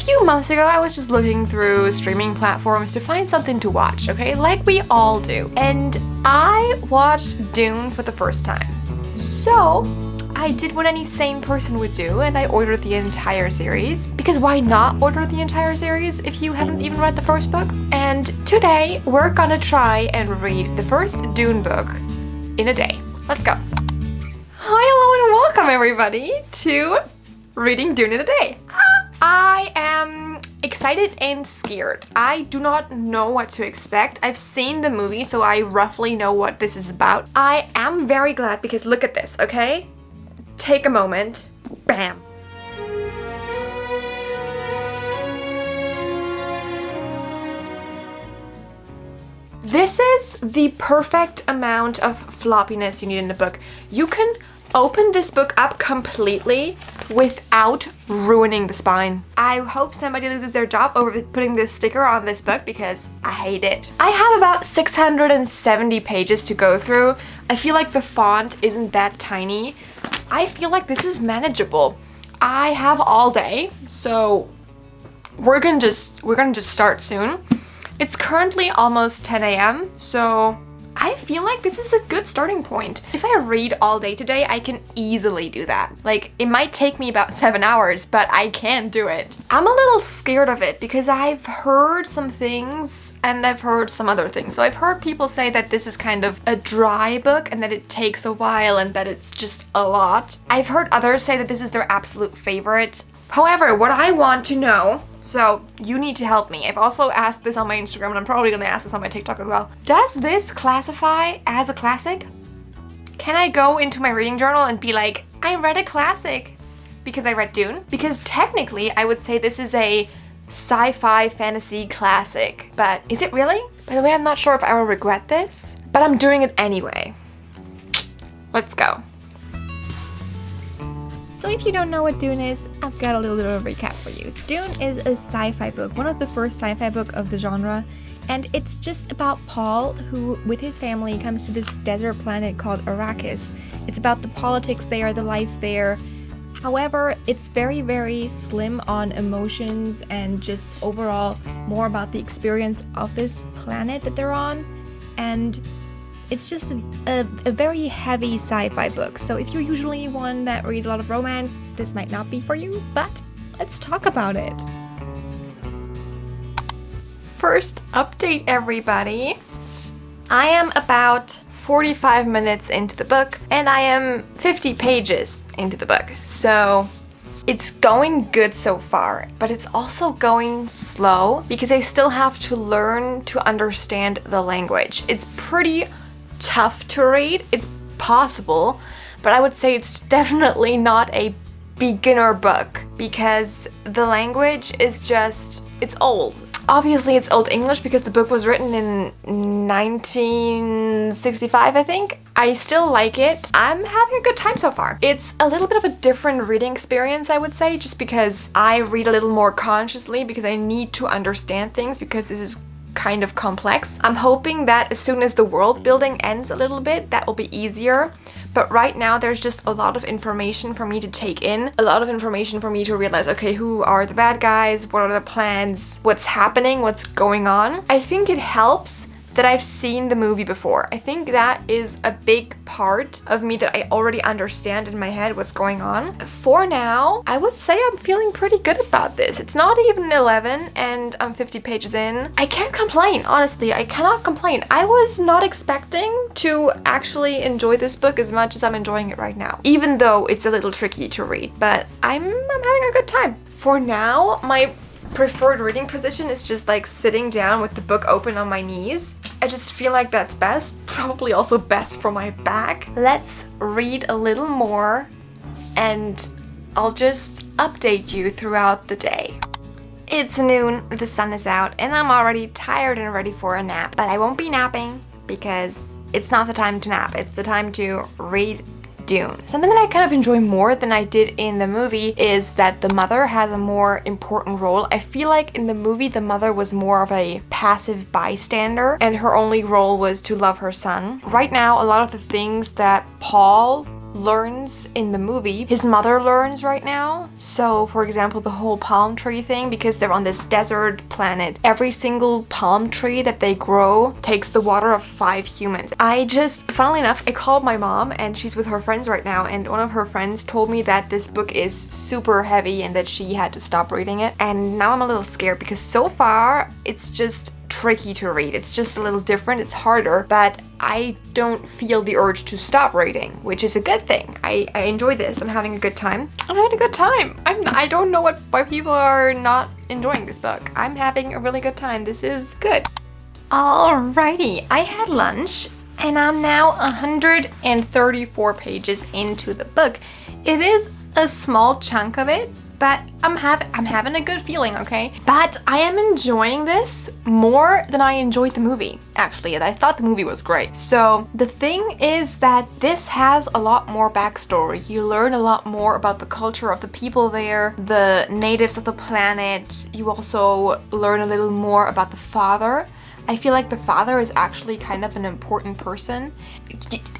few months ago, I was just looking through streaming platforms to find something to watch, okay? Like we all do. And I watched Dune for the first time. So I did what any sane person would do, and I ordered the entire series. Because why not order the entire series if you haven't even read the first book? And today, we're gonna try and read the first Dune book in a day. Let's go. Hi, hello, and welcome everybody to Reading Dune in a Day. I am excited and scared. I do not know what to expect. I've seen the movie, so I roughly know what this is about. I am very glad because look at this, okay? Take a moment. Bam. This is the perfect amount of floppiness you need in a book. You can open this book up completely without ruining the spine. I hope somebody loses their job over putting this sticker on this book because I hate it. I have about 670 pages to go through. I feel like the font isn't that tiny. I feel like this is manageable. I have all day, so we're gonna just start soon. It's currently almost 10 a.m., so I feel like this is a good starting point. If I read all day today, I can easily do that. Like, it might take me about 7 hours, but I can do it. I'm a little scared of it because I've heard some things and I've heard some other things. So I've heard people say that this is kind of a dry book and that it takes a while and that it's just a lot. I've heard others say that this is their absolute favorite. However, what I want to know, so you need to help me. I've also asked this on my Instagram and I'm probably gonna ask this on my TikTok as well. Does this classify as a classic? Can I go into my reading journal and be like, I read a classic because I read Dune? Because technically I would say this is a sci-fi fantasy classic, but is it really? By the way, I'm not sure if I will regret this, but I'm doing it anyway. Let's go. So if you don't know what Dune is, I've got a little bit of a recap for you. Dune is a sci-fi book, one of the first sci-fi book of the genre, and it's just about Paul, who with his family comes to this desert planet called Arrakis. It's about the politics there, the life there. However, it's very, very slim on emotions and just overall more about the experience of this planet that they're on. And it's just a very heavy sci-fi book, so if you're usually one that reads a lot of romance, this might not be for you, but let's talk about it. First update, everybody. I am about 45 minutes into the book, and I am 50 pages into the book, so it's going good so far, but it's also going slow because I still have to learn to understand the language. It's pretty tough to read. It's possible, but I would say it's definitely not a beginner book because the language is just, it's old. Obviously it's Old English because the book was written in 1965, I think. I still like it. I'm having a good time so far. It's a little bit of a different reading experience, I would say, just because I read a little more consciously because I need to understand things because this is kind of complex. I'm hoping that as soon as the world building ends a little bit, that will be easier. But right now there's just a lot of information for me to take in, a lot of information for me to realize, okay, who are the bad guys, what are the plans, what's happening, what's going on. I think it helps that I've seen the movie before. I think that is a big part of me that I already understand in my head what's going on. For now, I would say I'm feeling pretty good about this. It's not even 11 and I'm 50 pages in. I can't complain, honestly, I cannot complain. I was not expecting to actually enjoy this book as much as I'm enjoying it right now, even though it's a little tricky to read, but I'm having a good time. For now, my preferred reading position is just like sitting down with the book open on my knees. I just feel like that's best, probably also best for my back. Let's read a little more and I'll just update you throughout the day. It's noon, the sun is out, and I'm already tired and ready for a nap, but I won't be napping because it's not the time to nap, it's the time to read Dune. Something that I kind of enjoy more than I did in the movie is that the mother has a more important role. I feel like in the movie the mother was more of a passive bystander and her only role was to love her son. Right now, a lot of the things that Paul learns in the movie, his mother learns right now. So for example, the whole palm tree thing, because they're on this desert planet, every single palm tree that they grow takes the water of 5 humans. Funnily enough, I called my mom and she's with her friends right now, and one of her friends told me that this book is super heavy and that she had to stop reading it. And now I'm a little scared because so far it's just tricky to read. It's just a little different, it's harder, but I don't feel the urge to stop reading, which is a good thing. I enjoy this. I'm having a good time. I don't know why people are not enjoying this book. I'm having a really good time. This is good. Alrighty, I had lunch and I'm now 134 pages into the book. It is a small chunk of it, but I'm having a good feeling, okay? But I am enjoying this more than I enjoyed the movie, actually, and I thought the movie was great. So the thing is that this has a lot more backstory. You learn a lot more about the culture of the people there, the natives of the planet. You also learn a little more about the father. I feel like the father is actually kind of an important person.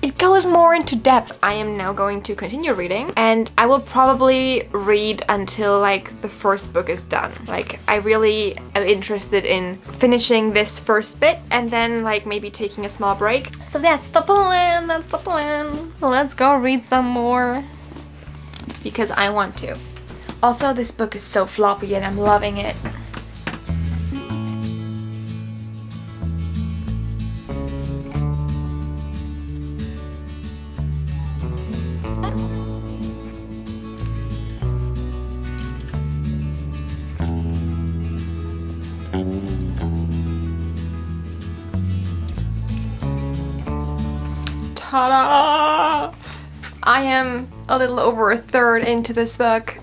It goes more into depth. I am now going to continue reading, and I will probably read until like the first book is done. Like, I really am interested in finishing this first bit and then like maybe taking a small break. So that's the plan, Let's go read some more because I want to. Also, this book is so floppy and I'm loving it. Ta-da! I am a little over a third into this book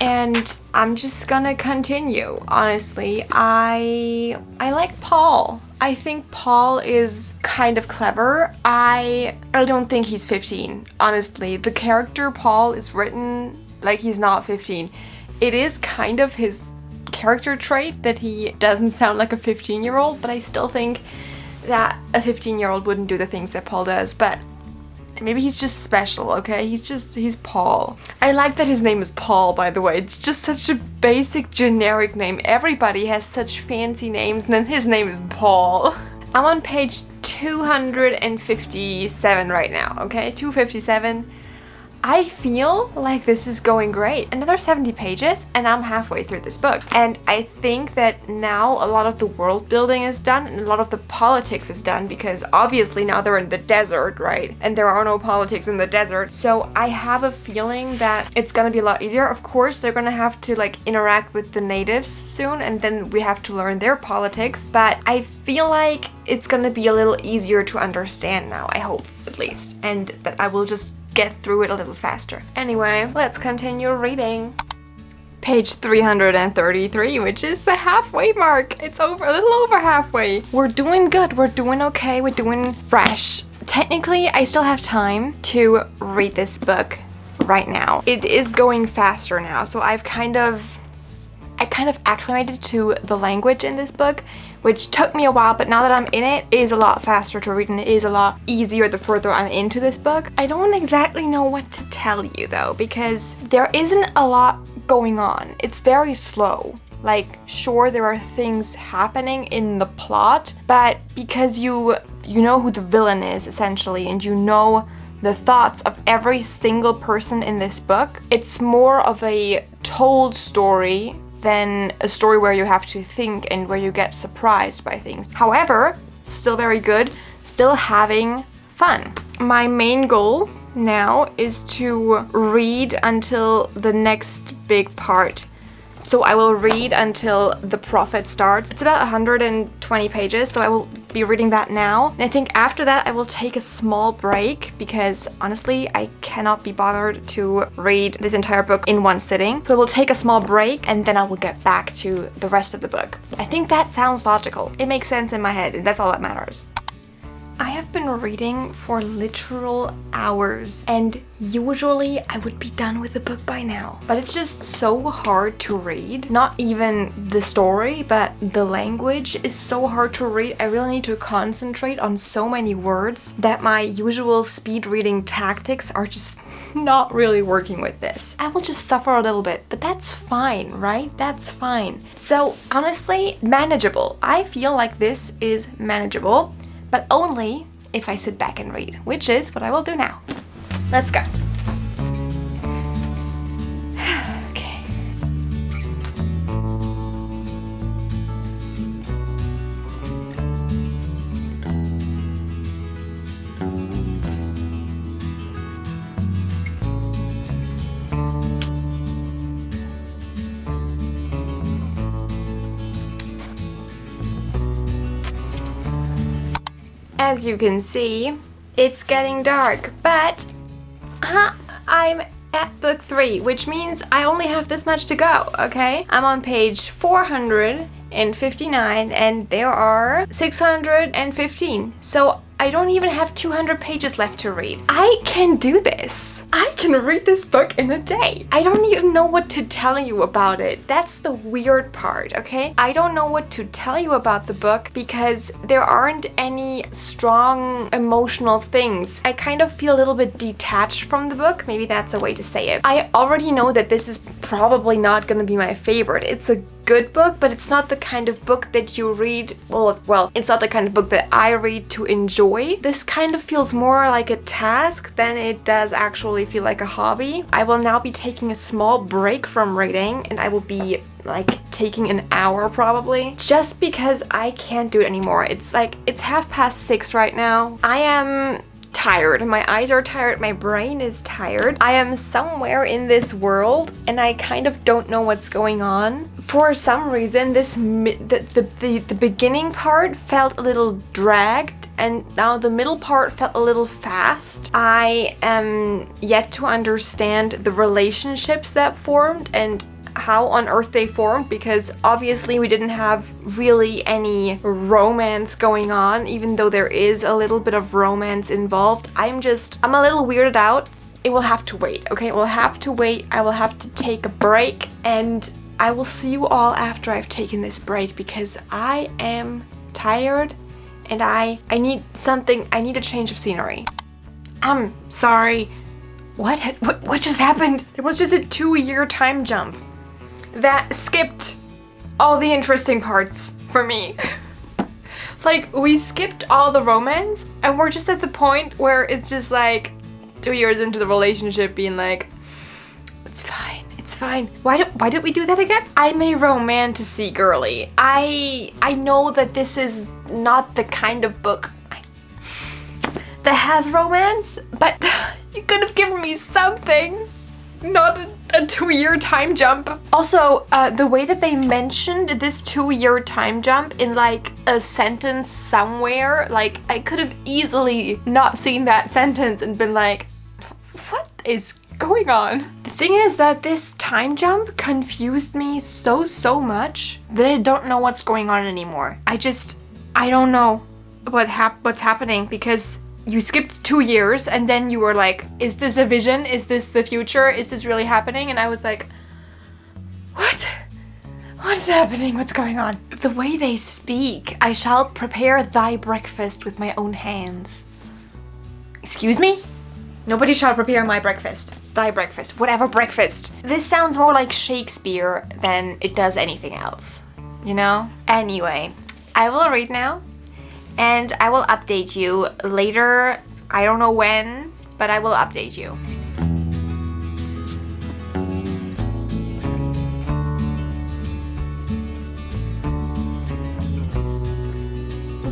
and I'm just gonna continue. Honestly, I like Paul. I think Paul is kind of clever. I don't think he's 15, honestly. The character Paul is written like he's not 15. It is kind of his character trait that he doesn't sound like a 15-year-old, but I still think that a 15-year-old wouldn't do the things that Paul does, but maybe he's just special, okay? He's Paul. I like that his name is Paul, by the way. It's just such a basic, generic name. Everybody has such fancy names, and then his name is Paul. I'm on page 257 right now, okay? 257. I feel like this is going great. Another 70 pages and I'm halfway through this book. And I think that now a lot of the world building is done and a lot of the politics is done, because obviously now they're in the desert, right? And there are no politics in the desert. So I have a feeling that it's gonna be a lot easier. Of course, they're gonna have to like interact with the natives soon, and then we have to learn their politics. But I feel like it's gonna be a little easier to understand now, I hope, at least. And that I will just get through it a little faster. Anyway, let's continue reading. Page 333, which is the halfway mark. It's a little over halfway. We're doing good, we're doing okay, we're doing fresh. Technically, I still have time to read this book right now. It is going faster now, so I kind of acclimated to the language in this book, which took me a while, but now that I'm in it, it is a lot faster to read and it is a lot easier the further I'm into this book. I don't exactly know what to tell you though, because there isn't a lot going on. It's very slow. Like, sure, there are things happening in the plot, but because you know who the villain is essentially, and you know the thoughts of every single person in this book, it's more of a told story than a story where you have to think and where you get surprised by things. However, still very good, still having fun. My main goal now is to read until the next big part. So I will read until the prophet starts. It's about 120 pages, so I will be reading that now. And I think after that I will take a small break, because honestly I cannot be bothered to read this entire book in one sitting. So I will take a small break and then I will get back to the rest of the book. I think that sounds logical. It makes sense in my head, and that's all that matters. I have been reading for literal hours, and usually I would be done with the book by now. But it's just so hard to read. Not even the story, but the language is so hard to read. I really need to concentrate on so many words that my usual speed reading tactics are just not really working with this. I will just suffer a little bit, but that's fine, right? That's fine. So honestly, manageable. I feel like this is manageable, but only if I sit back and read, which is what I will do now. Let's go. Okay. As you can see, it's getting dark, but I'm at book 3, which means I only have this much to go, okay? I'm on page 459 and there are 615. So I don't even have 200 pages left to read. I can do this. I can read this book in a day. I don't even know what to tell you about it. That's the weird part, okay? I don't know what to tell you about the book because there aren't any strong emotional things. I kind of feel a little bit detached from the book. Maybe that's a way to say it. I already know that this is probably not gonna be my favorite. It's a good book, but it's not the kind of book that you read, well, it's not the kind of book that I read to enjoy. This kind of feels more like a task than it does actually feel like a hobby. I will now be taking a small break from reading and I will be like taking an hour probably, just because I can't do it anymore. It's 6:30 right now. I am tired. My eyes are tired. My brain is tired. I am somewhere in this world and I kind of don't know what's going on. For some reason, the beginning part felt a little dragged and now the middle part felt a little fast. I am yet to understand the relationships that formed and how on earth they formed, because obviously we didn't have really any romance going on, even though there is a little bit of romance involved. I'm a little weirded out. It will have to wait, okay? It will have to wait. I will have to take a break and I will see you all after I've taken this break because I am tired and I need something. I need a change of scenery. I'm sorry. What just happened? There was just a 2-year time jump that skipped all the interesting parts for me. Like, we skipped all the romance and we're just at the point where it's just like 2 years into the relationship being like, it's fine, it's fine. Why did we do that again? I'm a romantasy girly. I know that this is not the kind of book that has romance, but you could have given me something. Not a 2-year time jump. Also, the way that they mentioned this 2-year time jump in like a sentence somewhere, like I could have easily not seen that sentence and been like, what is going on? The thing is that this time jump confused me so much that I don't know what's going on anymore. I don't know what's happening because you skipped 2 years and then you were like, is this a vision? Is this the future? Is this really happening? And I was like, what? What's happening? What's going on? The way they speak, I shall prepare thy breakfast with my own hands. Excuse me? Nobody shall prepare my breakfast. Thy breakfast. Whatever breakfast. This sounds more like Shakespeare than it does anything else. You know? Anyway, I will read now. And I will update you later. I don't know when, but I will update you.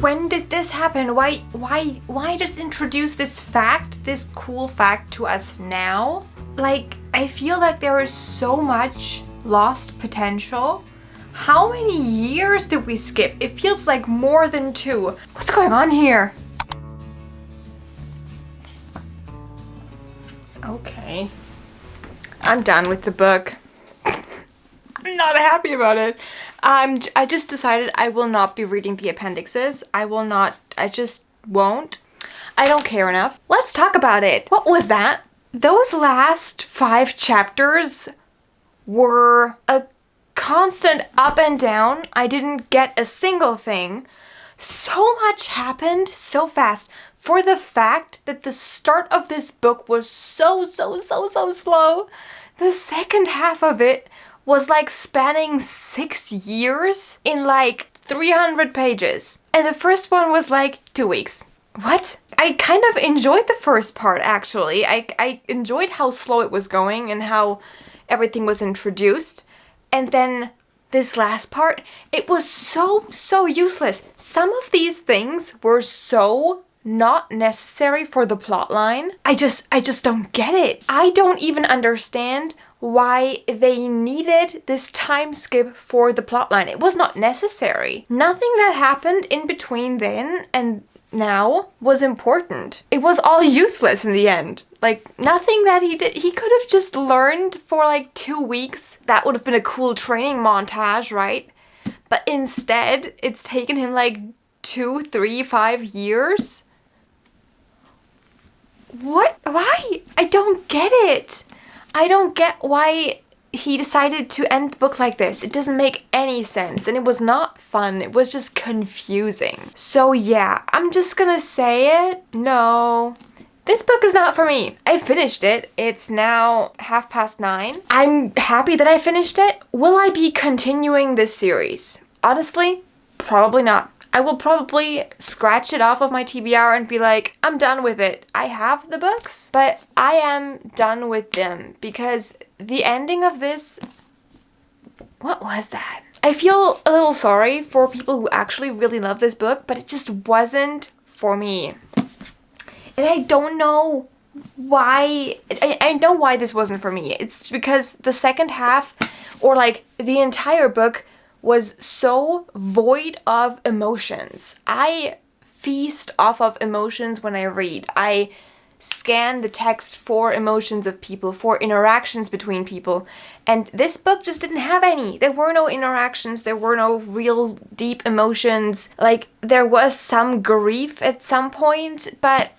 When did this happen? Why just introduce this fact, this cool fact to us now? Like, I feel like there is so much lost potential. How many years did we skip? It feels like more than 2. What's going on here? Okay. I'm done with the book. I'm not happy about it. I just decided I will not be reading the appendixes. I just won't. I don't care enough. Let's talk about it. What was that? Those last 5 chapters were a constant up and down. I didn't get a single thing. So much happened so fast. for the fact that the start of this book was so slow. The second half of it was like spanning 6 years in like 300 pages. And the first one was like 2 weeks. What? I kind of enjoyed the first part, actually. I enjoyed how slow it was going and how everything was introduced. And then this last part, it was so useless. Some of these things were so not necessary for the plot line. I just don't get it. I don't even understand why they needed this time skip for the plotline. It was not necessary. Nothing that happened in between then and now was important. It was all useless in the end. Like, nothing that he did. He could have just learned for like 2 weeks. That would have been a cool training montage, right? But instead, it's taken him like 2, 3, 5 years. What? Why? I don't get it. I don't get why he decided to end the book like this. It doesn't make any sense, and it was not fun. It was just confusing. So yeah, I'm just gonna say it. No, this book is not for me. I finished it. It's now 9:30. I'm happy that I finished it. Will I be continuing this series? Honestly, probably not. I will probably scratch it off of my TBR and be like, I'm done with it. I have the books, but I am done with them because the ending of this, what was that? I feel a little sorry for people who actually really love this book, but it just wasn't for me. And I don't know why. I know why this wasn't for me. It's because the second half, or like the entire book, was so void of emotions. I feast off of emotions when I read. I scan the text for emotions of people, for interactions between people. And this book just didn't have any. There were no interactions. There were no real deep emotions. Like, there was some grief at some point, but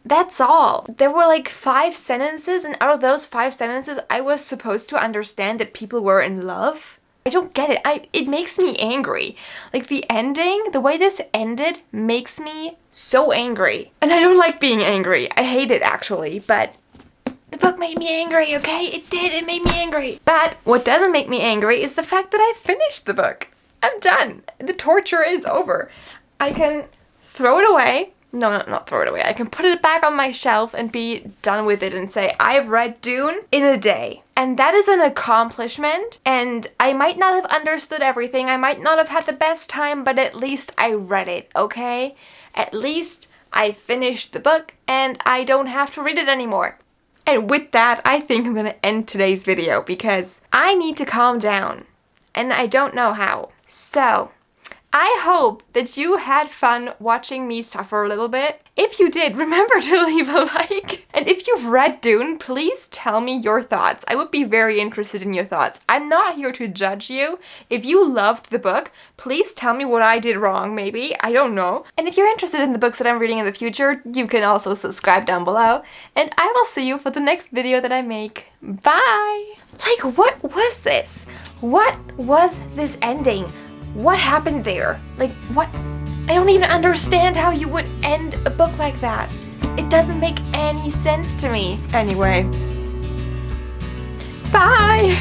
that's all. There were like 5 sentences, and out of those 5 sentences, I was supposed to understand that people were in love. I don't get it. It makes me angry. Like, the ending, the way this ended makes me so angry. And I don't like being angry. I hate it, actually, but the book made me angry, okay? It did. It made me angry. But what doesn't make me angry is the fact that I finished the book. I'm done. The torture is over. I can throw it away. No, not throw it away. I can put it back on my shelf and be done with it and say, I've read Dune in a day. And that is an accomplishment. And I might not have understood everything. I might not have had the best time, but at least I read it, okay? At least I finished the book and I don't have to read it anymore. And with that, I think I'm gonna end today's video because I need to calm down. And I don't know how. So, I hope that you had fun watching me suffer a little bit. If you did, remember to leave a like. And if you've read Dune, please tell me your thoughts. I would be very interested in your thoughts. I'm not here to judge you. If you loved the book, please tell me what I did wrong, maybe. I don't know. And if you're interested in the books that I'm reading in the future, you can also subscribe down below. And I will see you for the next video that I make. Bye! Like, what was this? What was this ending? What happened there? Like, what? I don't even understand how you would end a book like that. It doesn't make any sense to me. Anyway. Bye!